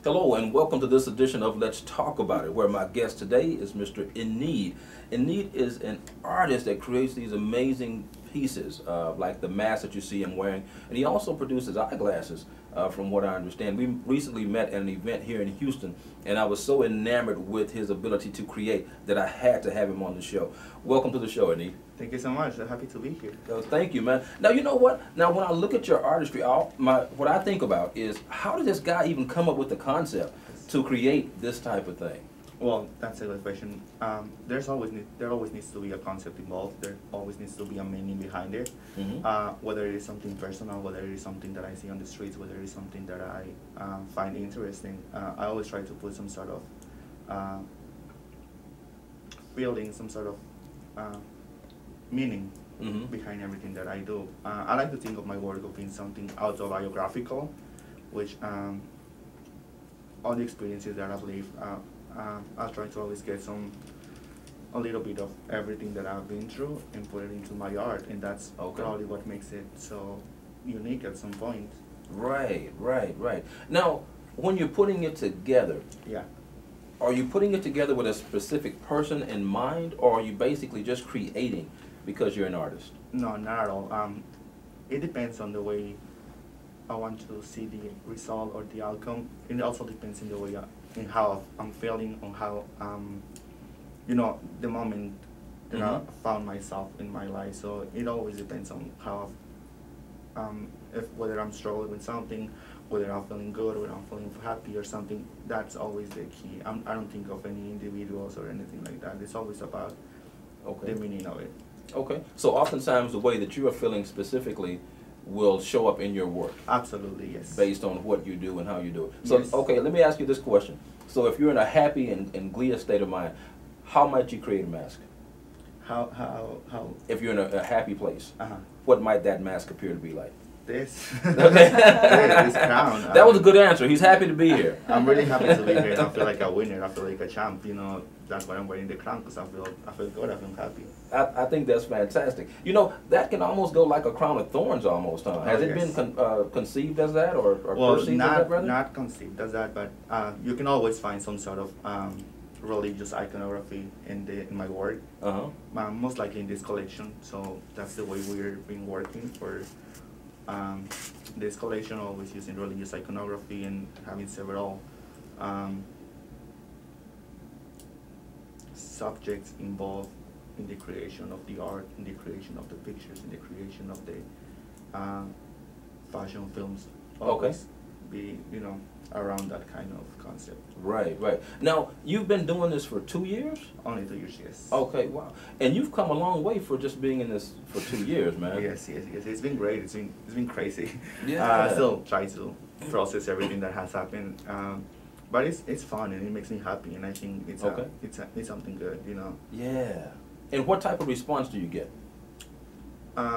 Hello and welcome to this edition of Let's Talk About It, where my guest today is Mr. Enid. Enid is an artist that creates these amazing pieces, like the mask that you see him wearing, and he also produces eyeglasses, from what I understand. We recently met at an event here in Houston, and I was so enamored with his ability to create that I had to have him on the show. Welcome to the show, Enid. Thank you so much. I'm happy to be here. Thank you, man. Now, you know what? Now, when I look at your artistry, what I think about is, how did this guy even come up with the concept to create this type of thing? Well, that's a good question. There always needs to be a concept involved. There always needs to be a meaning behind it. Whether it is something personal, whether it is something that I see on the streets, whether it is something that I find interesting. I always try to put some sort of feeling, some sort of meaning behind everything that I do. I like to think of my work of being something autobiographical, which all the experiences that I've lived, I try to always get a little bit of everything that I've been through and put it into my art, and that's probably what makes it so unique at some point. Right. Now, when you're putting it together, yeah, are you putting it together with a specific person in mind, or are you basically just creating because you're an artist? No, not at all. It depends on the way I want to see the result or the outcome. It also depends in the way, in how I'm feeling, on how, the moment that I found myself in my life. So it always depends on how, whether I'm struggling with something, whether I'm feeling good, whether I'm feeling happy or something. That's always the key. I don't think of any individuals or anything like that. It's always about the meaning of it. Okay. So oftentimes the way that you are feeling specifically will show up in your work. Absolutely, yes. Based on what you do and how you do it. So, yes. Okay, let me ask you this question. So if you're in a happy and glee state of mind, how might you create a mask? How? If you're in a happy place, what might that mask appear to be like? This. Okay. This crown. That was a good answer. He's happy to be here. I'm really happy to be here. I feel like a winner. I feel like a champ. That's why I'm wearing the crown, because I feel good. I feel happy. I think that's fantastic. That can almost go like a crown of thorns almost, huh? Has it been conceived as that, or perceived as that, rather? Not conceived as that, but you can always find some sort of religious iconography in my work. Most likely in this collection. So that's the way we've been working for this collection, always using religious iconography and having several subjects involved in the creation of the art, in the creation of the pictures, in the creation of the fashion films. Always be, around that kind of concept. Right. Now, you've been doing this for 2 years? Only 2 years, yes. Okay, wow. And you've come a long way for just being in this for 2 years, man. Yes. It's been great. It's been crazy. Yeah. I still try to process everything that has happened. But it's fun and it makes me happy, and I think it's something good, Yeah. And what type of response do you get?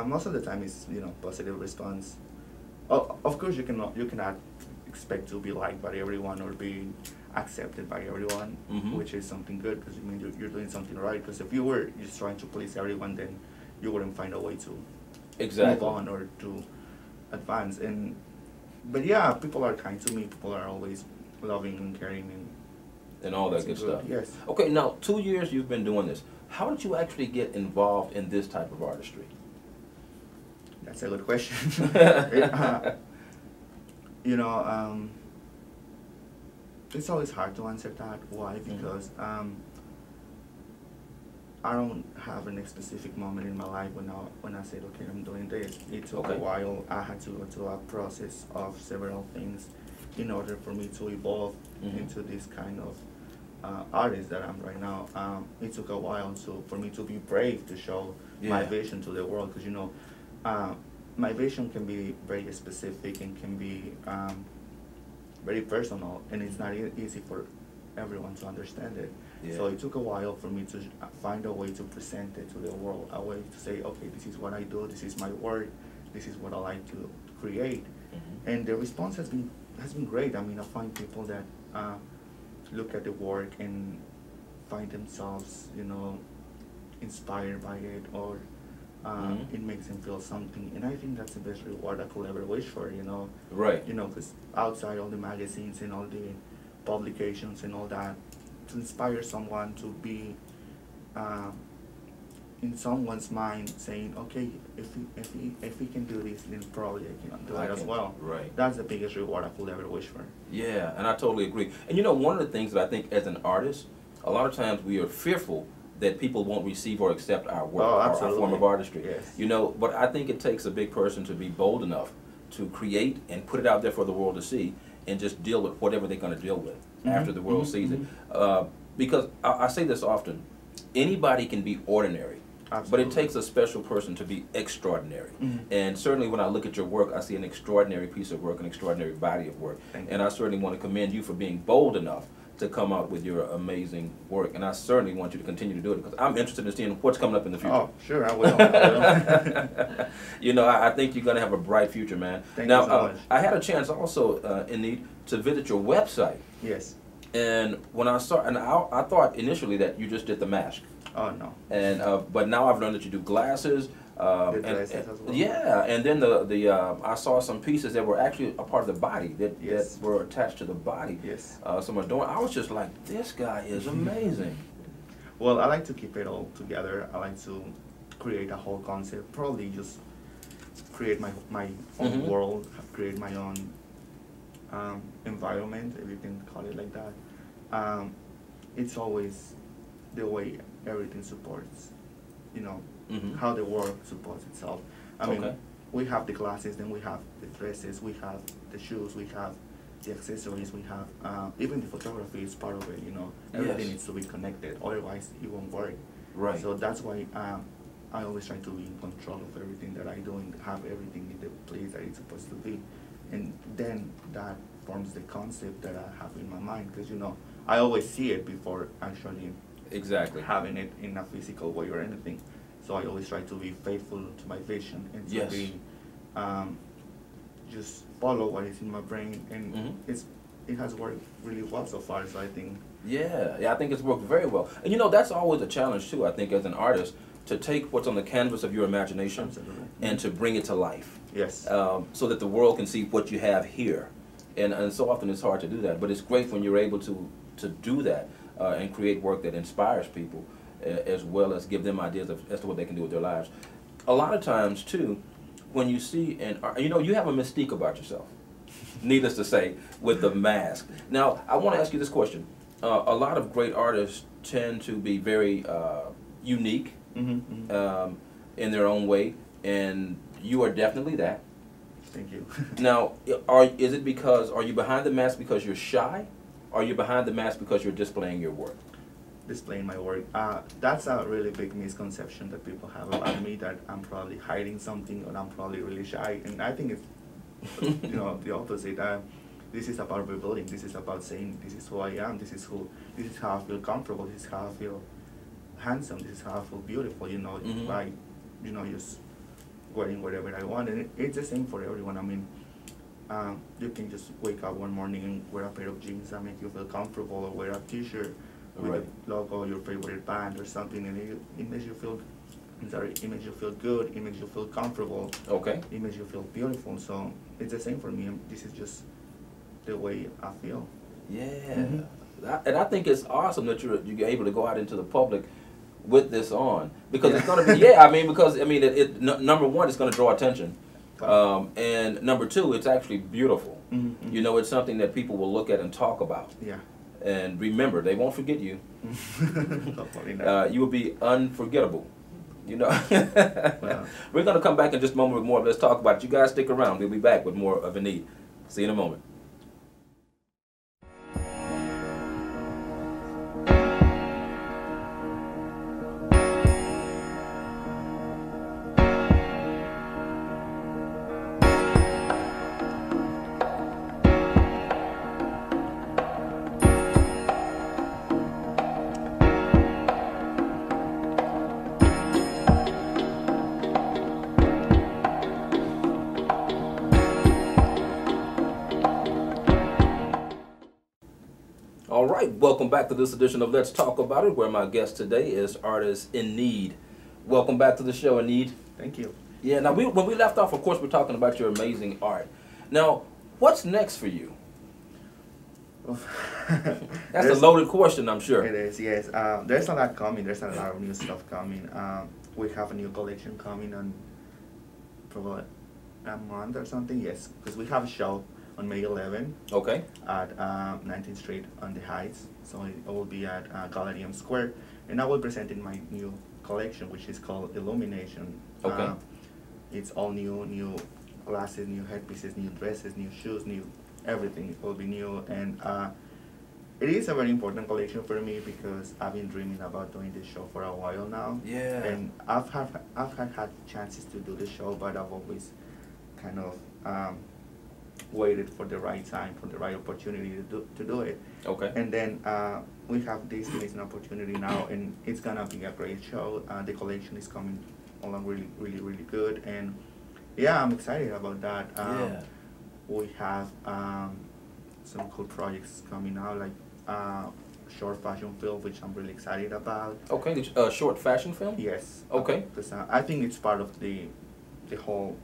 Most of the time it's positive response. Of course you cannot expect to be liked by everyone or be accepted by everyone, which is something good, because you're doing something right. Because if you were just trying to please everyone, then you wouldn't find a way to move on or to advance. But yeah, people are kind to me. People are always loving and caring and all that good stuff. Yes. Okay, now 2 years you've been doing this. How did you actually get involved in this type of artistry? That's a good question. It's always hard to answer that. Why? Because I don't have any specific moment in my life when I said, okay, I'm doing this. It took a while. I had to go through a process of several things in order for me to evolve into this kind of artist that I'm right now. It took a while for me to be brave to show my vision to the world, because my vision can be very specific and can be very personal, and it's not easy for everyone to understand it. So it took a while for me to find a way to present it to the world, a way to say, okay, this is what I do, this is my work, this is what I like to create. And the response has been great. I mean, I find people that look at the work and find themselves, inspired by it, or it makes them feel something, and I think that's the best reward I could ever wish for, Right. Because outside all the magazines and all the publications and all that to inspire someone to be in someone's mind, saying, okay, if we can do this, then probably I can do it as well. Right. That's the biggest reward I could ever wish for. Yeah, and I totally agree. And you know, one of the things that I think as an artist, a lot of times we are fearful that people won't receive or accept our work, our form of artistry. Yes. You know, but I think it takes a big person to be bold enough to create and put it out there for the world to see, and just deal with whatever they're going to deal with after the world sees it. Because I say this often, anybody can be ordinary. Absolutely. But it takes a special person to be extraordinary. And certainly when I look at your work, I see an extraordinary piece of work, an extraordinary body of work. And I certainly want to commend you for being bold enough to come out with your amazing work. And I certainly want you to continue to do it, because I'm interested in seeing what's coming up in the future. Oh, sure, I will. I will. You know, I think you're going to have a bright future, man. Thank you so much. I had a chance also, Enid, to visit your website. Yes. And when I saw, and I thought initially that you just did the mask. Oh, no. And but now I've learned that you do glasses. Glasses as well. Yeah, and then I saw some pieces that were actually a part of the body that were attached to the body. Yes. Some adornment. I was just like, this guy is amazing. Well, I like to keep it all together. I like to create a whole concept. Probably just create my own world, create my own environment, if you can call it like that. It's always the way everything supports, you know, how the world supports itself. I mean, we have the glasses, then we have the dresses, we have the shoes, we have the accessories, we have even the photography is part of it, you know. Everything needs to be connected, otherwise it won't work. Right. So that's why I always try to be in control of everything that I do and have everything in the place that it's supposed to be. And then that forms the concept that I have in my mind, because, you know, I always see it before actually having it in a physical way or anything. So I always try to be faithful to my vision and to be just follow what is in my brain, and it has worked really well so far. So I think I think it's worked very well. And you know, that's always a challenge too, I think, as an artist, to take what's on the canvas of your imagination and to bring it to life. Yes. So that the world can see what you have here. And so often it's hard to do that, but it's great when you're able to do that and create work that inspires people, as well as give them ideas as to what they can do with their lives. A lot of times too, when you see, and you know, you have a mystique about yourself, needless to say, with the mask. Now, I want to ask you this question. A lot of great artists tend to be very unique in their own way, and you are definitely that. Thank you. Now, are you behind the mask because you're shy? Or are you behind the mask because you're displaying your work? Displaying my work. That's a really big misconception that people have about me, that I'm probably hiding something or I'm probably really shy. And I think it's, you know, the opposite. This is about revealing. This is about saying, this is who I am. This is how I feel comfortable. This is how I feel handsome. This is how I feel beautiful. You know, by, you know, just wearing whatever I want. And it's the same for everyone. I mean, you can just wake up one morning and wear a pair of jeans that make you feel comfortable, or wear a t-shirt with a logo of your favorite band or something, and it makes you feel, it makes you feel good, it makes you feel comfortable, it makes you feel beautiful. So it's the same for me. This is just the way I feel. Yeah. And I think it's awesome that you're able to go out into the public with this on, because it's going to be, number one, it's going to draw attention. And number two, it's actually beautiful. You know, it's something that people will look at and talk about. Yeah. And remember, they won't forget you. You will be unforgettable. You know. We're going to come back in just a moment with more. Let's talk about it. You guys stick around. We'll be back with more of Enid. See you in a moment. All right, welcome back to this edition of Let's Talk About It, where my guest today is artist Enid. Welcome back to the show, Enid. Thank you. Yeah, now when we left off, of course, we're talking about your amazing art. Now, what's next for you? That's a loaded question, I'm sure. It is, yes. There's a lot coming. There's a lot of new stuff coming. We have a new collection coming on probably a month or something. Yes, because we have a show on May 11 Okay. at 19th Street on the Heights. So it will be at Gallery M Square, and I will present in my new collection, which is called Illumination. Okay. It's all new glasses, new headpieces, new dresses, new shoes, new everything. It will be new, and it is a very important collection for me because I've been dreaming about doing this show for a while now. Yeah. And I've had chances to do the show, but I've always kind of waited for the right time, for the right opportunity to do it. Okay. And then we have this amazing opportunity now, and it's gonna be a great show. The collection is coming along really good, and yeah, I'm excited about that. Yeah. We have some cool projects coming out, like short fashion film, which I'm really excited about. Okay, short fashion film? Yes. Okay. Because I think it's part of the whole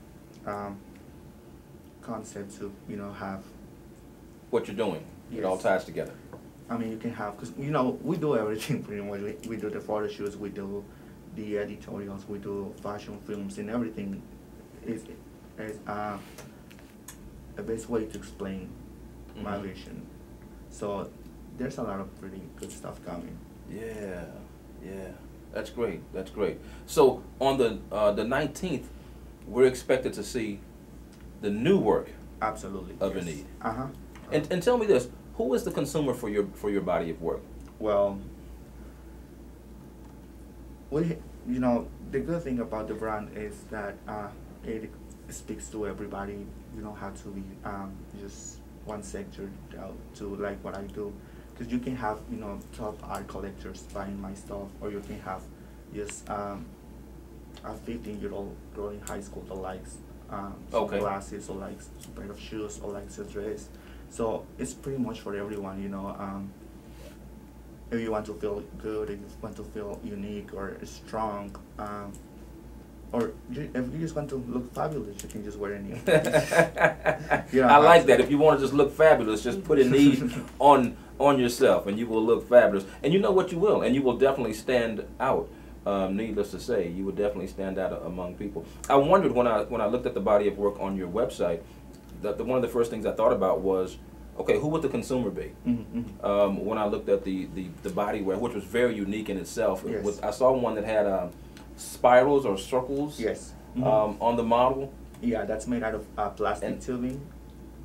concept to have. What you're doing. It all Yes. ties together. I mean, you can have, because we do everything pretty much. We do the photo shoots, we do the editorials, we do fashion films, and everything is the best way to explain my Mhm. vision. So there's a lot of pretty good stuff coming. Yeah, yeah. That's great. That's great. So on the 19th, we're expected to see the new work Absolutely. of yes. Enid. Uh-huh. And tell me this, who is the consumer for your body of work? Well, the good thing about the brand is that it speaks to everybody. You don't have to be just one sector to like what I do, because you can have top art collectors buying my stuff, or you can have just a 15-year-old girl in high school that likes some Okay. glasses, or likes a pair of shoes, or likes a dress. So it's pretty much for everyone. If you want to feel good, if you want to feel unique or strong, or if you just want to look fabulous, you can just wear any. I like that. If you want to just look fabulous, just put Enid on yourself, and you will look fabulous. And you know what, you will, and you will definitely stand out. Needless to say, you would definitely stand out among people. I wondered when I looked at the body of work on your website, that one of the first things I thought about was, okay, who would the consumer be? Mm-hmm. When I looked at the body wear, which was very unique in itself. Yes. I saw one that had spirals or circles. Yes. On the model. Yeah, that's made out of plastic And- tubing.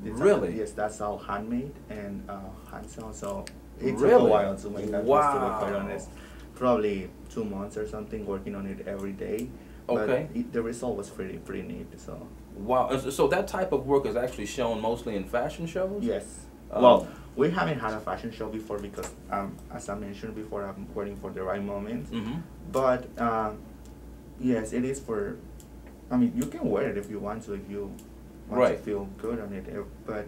Really? Yes, that's all handmade and hand sewn. So it took a Really? while to make that. Wow. To be quite honest, probably 2 months or something, working on it every day. Okay. But the result was pretty neat. So Wow. And so that type of work is actually shown mostly in fashion shows? yes. Um, Well, we haven't had a fashion show before because, as I mentioned before, I'm waiting for the right moment. Mm-hmm. But yes, it is for. I mean, you can wear it if you want to, if you want Right. to feel good on it. But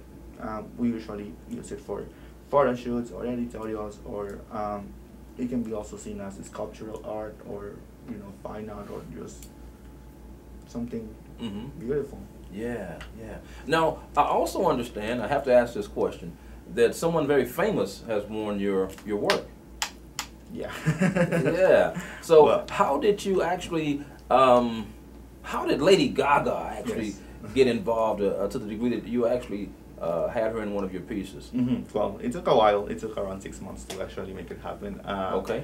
we usually use it for photo shoots or editorials, or it can be also seen as sculptural art, or fine art, or just something Mm-hmm. beautiful. Yeah, yeah. Now, I also understand, I have to ask this question, that someone very famous has worn your work. Yeah. Yeah. So Well- how did you actually, how did Lady Gaga actually Yes. get involved to the degree that you actually had her in one of your pieces? Well, it took a while. It took around 6 months to actually make it happen. Okay.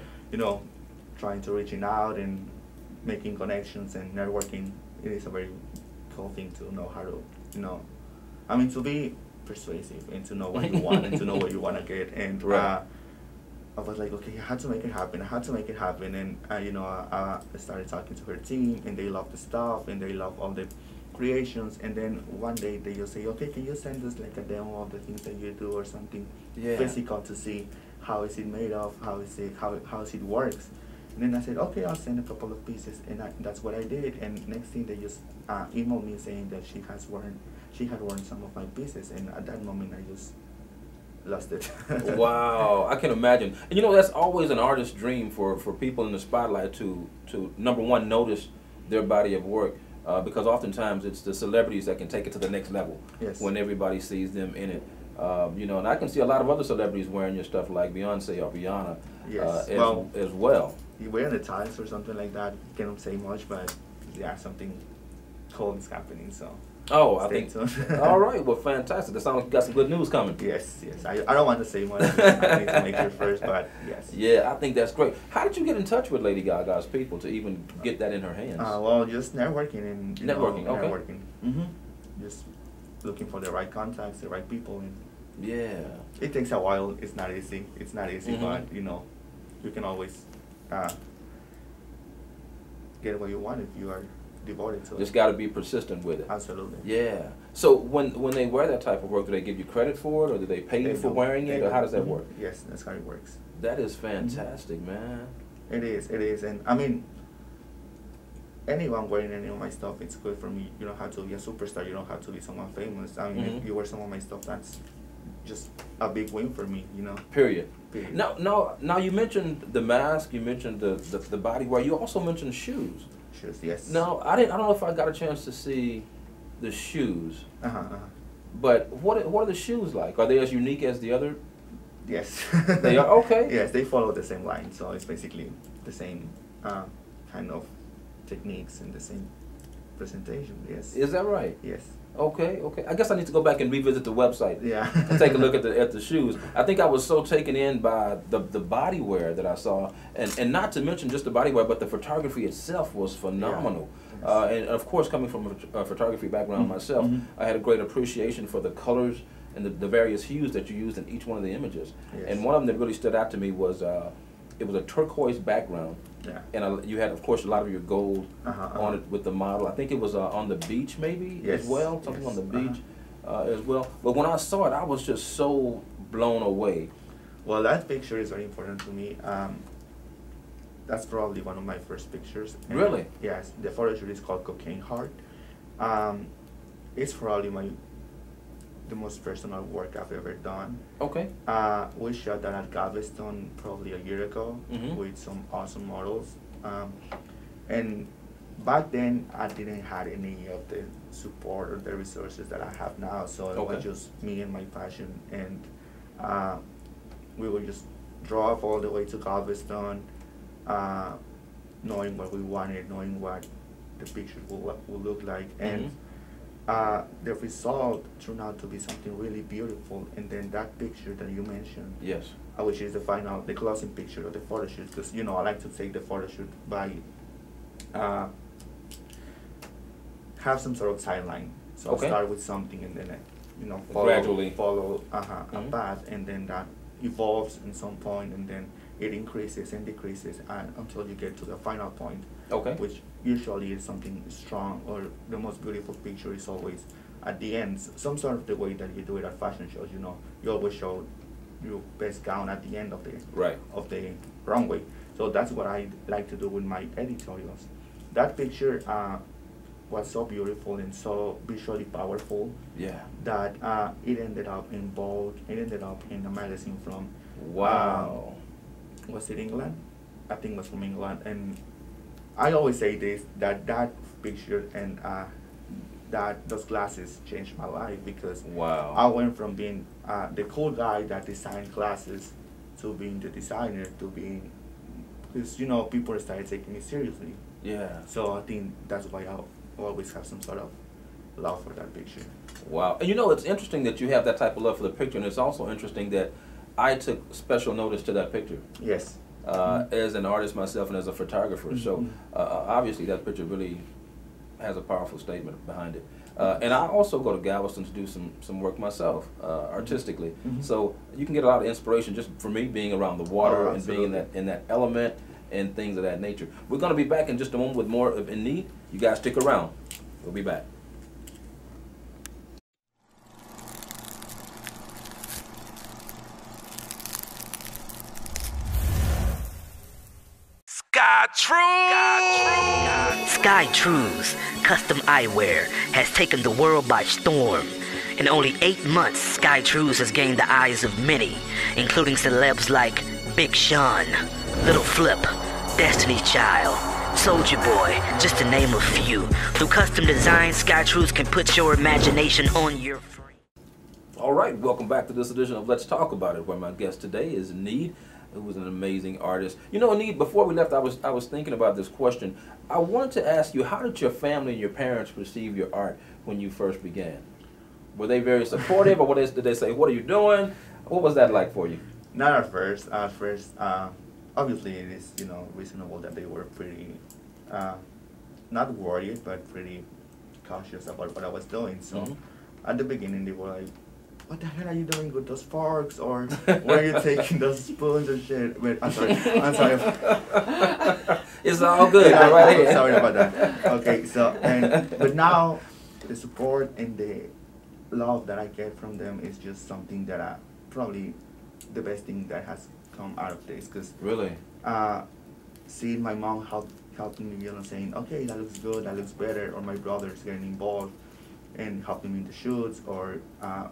Trying to reaching out and making connections and networking. It is a very cool thing to know how to, to be persuasive and to know what you want and to know what you want to get. And Right. I was like, okay, I had to make it happen. And I started talking to her team, and they love the stuff, and they love all the creations. And then one day they just say, okay, can you send us like a demo of the things that you do, or something Yeah. physical, to see how is it made of, how it works. And then I said, okay, I'll send a couple of pieces, and that's what I did. And next thing, they just emailed me saying that she had worn some of my pieces, and at that moment I just lost it. Wow, I can imagine. And that's always an artist's dream for people in the spotlight to number one, notice their body of work, because oftentimes it's the celebrities that can take it to the next level. Yes. When everybody sees them in it. You know, and I can see a lot of other celebrities wearing your stuff, like Beyonce or Rihanna, Yes. as well. You wearing the ties or something like that, cannot say much, but yeah, something cool is happening, so. Oh, I stay think. tuned. All right, well, fantastic. That sounds like you got some good news coming. Yes, yes. I don't want to say much. I need to make sure first, but yes. Yeah, I think that's great. How did you get in touch with Lady Gaga's people to even get that in her hands? Well, just networking and Networking, okay. networking. Just looking for the right contacts, the right people, and Yeah. it takes a while. It's not easy. It's not easy, but you know, you can always get what you want if you are devoted to it. Just got to be persistent with it. Absolutely. Yeah. So when they wear that type of work, do they give you credit for it, or do they pay you for wearing it, or how does that work? Yes, that's how it works. That is fantastic, man. It is, and I mean, anyone wearing any of my stuff, it's good for me. You don't have to be a superstar. You don't have to be someone famous. I mean, if you wear some of my stuff, that's just a big win for me, you know. Period. Now you mentioned the mask. You mentioned the body wear. You also mentioned shoes. Shoes, yes. Now I don't know if I got a chance to see the shoes. But what are the shoes like? Are they as unique as the other? Yes. They are? Okay. Yes, they follow the same line, so it's basically the same kind of techniques and the same presentation. Yes. Is that right? Yes. Okay. I guess I need to go back and revisit the website. Yeah. And take a look at the shoes. I think I was so taken in by the body wear that I saw, and not to mention just the body wear, but the photography itself was phenomenal. Yeah. And of course, coming from a photography background myself, I had a great appreciation for the colors and the various hues that you used in each one of the images. Yes. And one of them that really stood out to me was it was a turquoise background. Yeah. And you had, of course, a lot of your gold on it with the model. I think it was on the beach, maybe, as well, something on the beach as well. But when I saw it, I was just so blown away. Well, that picture is very important to me. That's probably one of my first pictures. And really? Yes. The photo shoot is called Cocaine Heart. It's probably the most personal work I've ever done. Okay. We shot that at Galveston probably a year ago with some awesome models. And back then, I didn't have any of the support or the resources that I have now. So it was just me and my passion. And we would just drive all the way to Galveston, knowing what we wanted, knowing what the picture would look like. And the result turned out to be something really beautiful. And then that picture that you mentioned, yes, which is the closing picture of the photo shoot, because you know I like to take the photo shoot by have some sort of timeline. So I'll start with something and then gradually follow a path, and then that evolves in some point, and then it increases and decreases until you get to the final point. Which usually is something strong, or the most beautiful picture is always at the end. Some sort of the way that you do it at fashion shows, you know, you always show your best gown at the end of the runway. So that's what I like to do with my editorials. That picture was so beautiful and so visually powerful that it ended up in Vogue. It ended up in a magazine from was it England? I think it was from England. And I always say this, that picture and those glasses changed my life, because I went from being the cool guy that designed glasses to being the designer, to being, because you know, people started taking me seriously. So I think that's why I always have some sort of love for that picture. Wow. And you know, it's interesting that you have that type of love for the picture, and it's also interesting that I took special notice to that picture. Yes. As an artist myself and as a photographer. So obviously that picture really has a powerful statement behind it. And I also go to Galveston to do some work myself, artistically. So you can get a lot of inspiration just for me being around the water and being in that element and things of that nature. We're going to be back in just a moment with more of Enid. You guys stick around. We'll be back. Sky Trues custom eyewear has taken the world by storm. In only 8 months, Sky Trues has gained the eyes of many, including celebs like Big Sean, Little Flip, Destiny's Child, Soulja Boy, just to name a few. Through custom design, Sky Trues can put your imagination on your frame. All right, welcome back to this edition of Let's Talk About It, where my guest today is Enid, who is an amazing artist. You know, Enid, before we left, I was thinking about this question. I wanted to ask you, how did your family and your parents perceive your art when you first began? Were they very supportive, or did they say, "What are you doing?" What was that like for you? Not at first. At first, obviously, it is reasonable that they were pretty, not worried, but pretty cautious about what I was doing. So, at the beginning, they were like, "What the hell are you doing with those forks? Or where are you taking those spoons and shit?" Wait, I'm sorry. I'm sorry. It's all good. Yeah, Right I'm here. sorry about that. Okay, so but now the support and the love that I get from them is just something that I probably the best thing that has come out of this, because Really? seeing my mom helping me, saying, "Okay, that looks good, that looks better," or my brothers getting involved and helping me in the shoots, or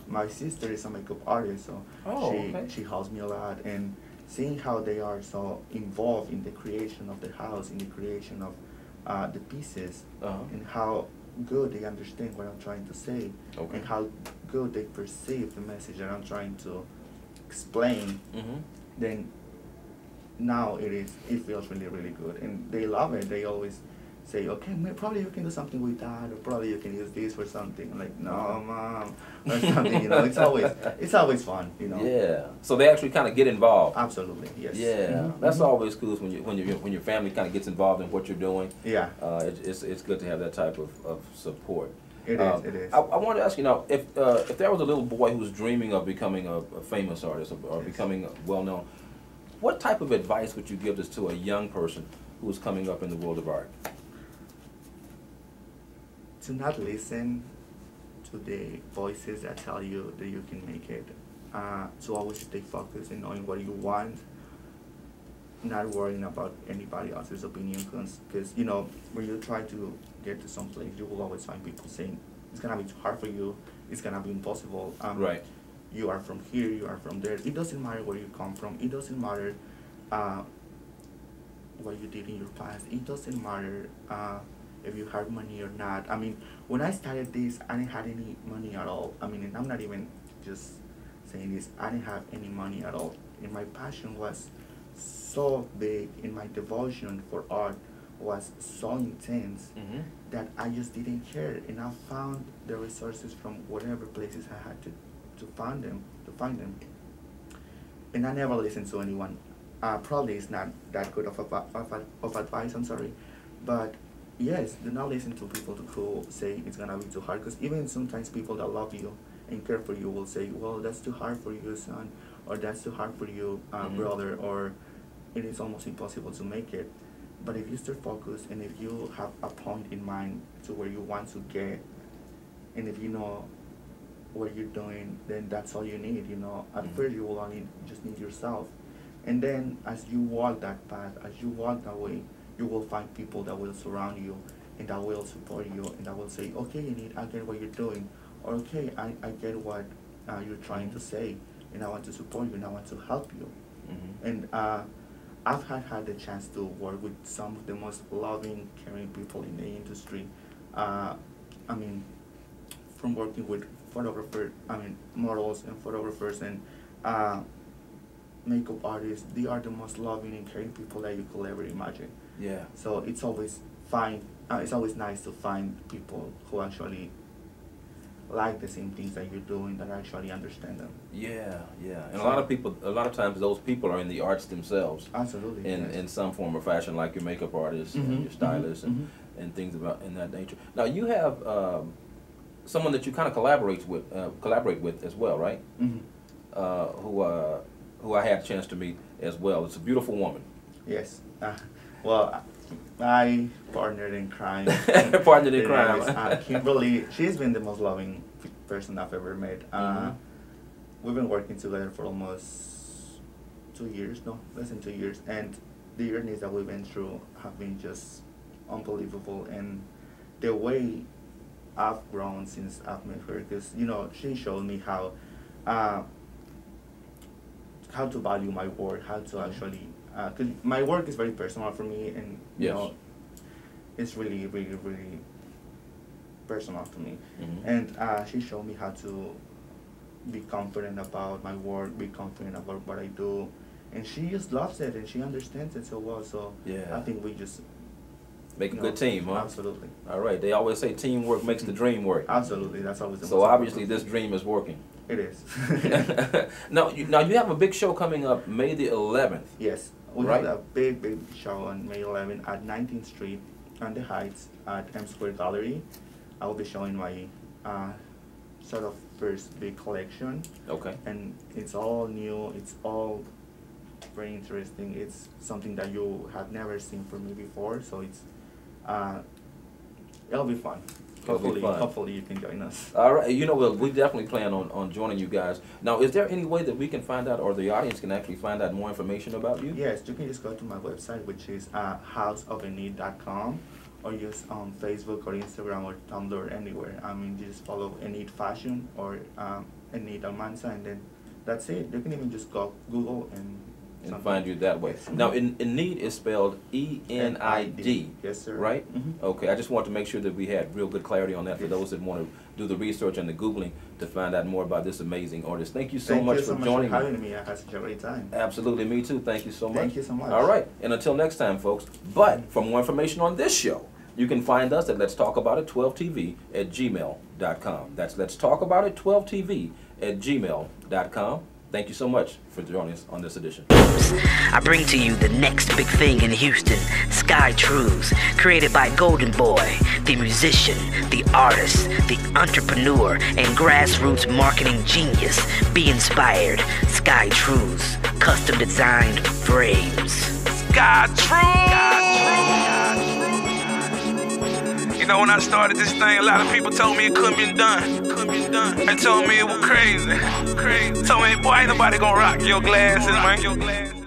my sister is a makeup artist, so she helps me a lot, and seeing how they are so involved in the creation of the house, in the creation of the pieces, and how good they understand what I'm trying to say, and how good they perceive the message that I'm trying to explain, then now it feels really, really good, and they love it. They always say, "Okay, probably you can do something with that, or probably you can use this for something." I'm like, "No, Mom," or something. It's always fun. Yeah. So they actually kind of get involved. Absolutely, yes. Yeah, that's always cool when your family kind of gets involved in what you're doing. Yeah. It's good to have that type of support. It is. I wanted to ask you now, if there was a little boy who was dreaming of becoming a famous artist or becoming well known, what type of advice would you give this to a young person who is coming up in the world of art? To not listen to the voices that tell you that you can make it. To always stay focused and knowing what you want, not worrying about anybody else's opinion, because when you try to get to some place, you will always find people saying it's gonna be too hard for you, it's gonna be impossible. Right. You are from here, you are from there. It doesn't matter where you come from. It doesn't matter what you did in your past. It doesn't matter if you have money or not. I mean, when I started this, I didn't have any money at all. I mean, and I'm not even just saying this. I didn't have any money at all. And my passion was so big, and my devotion for art was so intense that I just didn't care. And I found the resources from whatever places I had to find them. And I never listened to anyone. Probably it's not that good of advice, I'm sorry. But yes, do not listen to people who say it's gonna be too hard, because even sometimes people that love you and care for you will say, "Well, that's too hard for you, son," or "That's too hard for you, brother," or "It is almost impossible to make it." But if you stay focused, and if you have a point in mind to where you want to get, and if you know what you're doing, then that's all you need. At first you will only just need yourself, and then as you walk that path, as you walk that way, you will find people that will surround you and that will support you and that will say, "Okay, Enid, I get what you're doing," or "Okay, I get what you're trying to say, and I want to support you and I want to help you." And I've had the chance to work with some of the most loving, caring people in the industry. I mean, from working with models and photographers and makeup artists, they are the most loving and caring people that you could ever imagine. Yeah. So it's always nice to find people who actually like the same things that you're doing, that actually understand them. Yeah, yeah. And a lot of times those people are in the arts themselves. Absolutely. In some form or fashion, like your makeup artist and your stylist and things in that nature. Now you have someone that you kind of collaborate with as well, right? Who I had a chance to meet as well. It's a beautiful woman. Yes. Well, my partner in crime. Partner in crime. Kimberly. She's been the most loving person I've ever met. We've been working together for almost 2 years, no, less than 2 years, and the journeys that we've been through have been just unbelievable. And the way I've grown since I've met her, because she showed me how to value my work, how to actually, because my work is very personal for me, and it's really, really, really personal to me. And she showed me how to be confident about my work, be confident about what I do. And she just loves it and she understands it so well. So yeah. I think we just make a good team, huh? Absolutely. All right. They always say teamwork makes the dream work. Absolutely. That's always the So most obviously important. this dream is working. It is. Now you have a big show coming up May the 11th. Yes. We have a big show on May 11th at 19th Street on the Heights at M Square Gallery. I will be showing my sort of first big collection. Okay. And it's all new. It's all very interesting. It's something that you have never seen from me before. So it's it'll be fun. Hopefully you can join us. All right. You know, we definitely plan on joining you guys. Now, is there any way that we can find out, or the audience can actually find out more information about you? Yes, you can just go to my website, which is houseofenid.com, or just on Facebook or Instagram or Tumblr, anywhere. I mean, you just follow Enid Fashion or Enid Almanza, and then that's it. You can even just go Google and find you that way. Now, Enid is spelled E-N-I-D. Yes, sir. Right? Mm-hmm. Okay, I just want to make sure that we had real good clarity on that for those that want to do the research and the Googling to find out more about this amazing artist. Thank you so much for joining me. Having me. I had such a great time. Absolutely, me too. Thank you so much. Thank you so much. All right, and until next time, folks. But for more information on this show, you can find us at Let's Talk About It 12TV at gmail.com. That's Let's Talk About It 12TV at gmail.com. Thank you so much for joining us on this edition. I bring to you the next big thing in Houston, Sky Trues, created by Golden Boy, the musician, the artist, the entrepreneur, and grassroots marketing genius. Be inspired. Sky Trues, custom designed frames. Sky Trues! You know, when I started this thing, a lot of people told me it couldn't be done. They told me it was crazy. Told me, boy, ain't nobody gonna rock your glasses, man.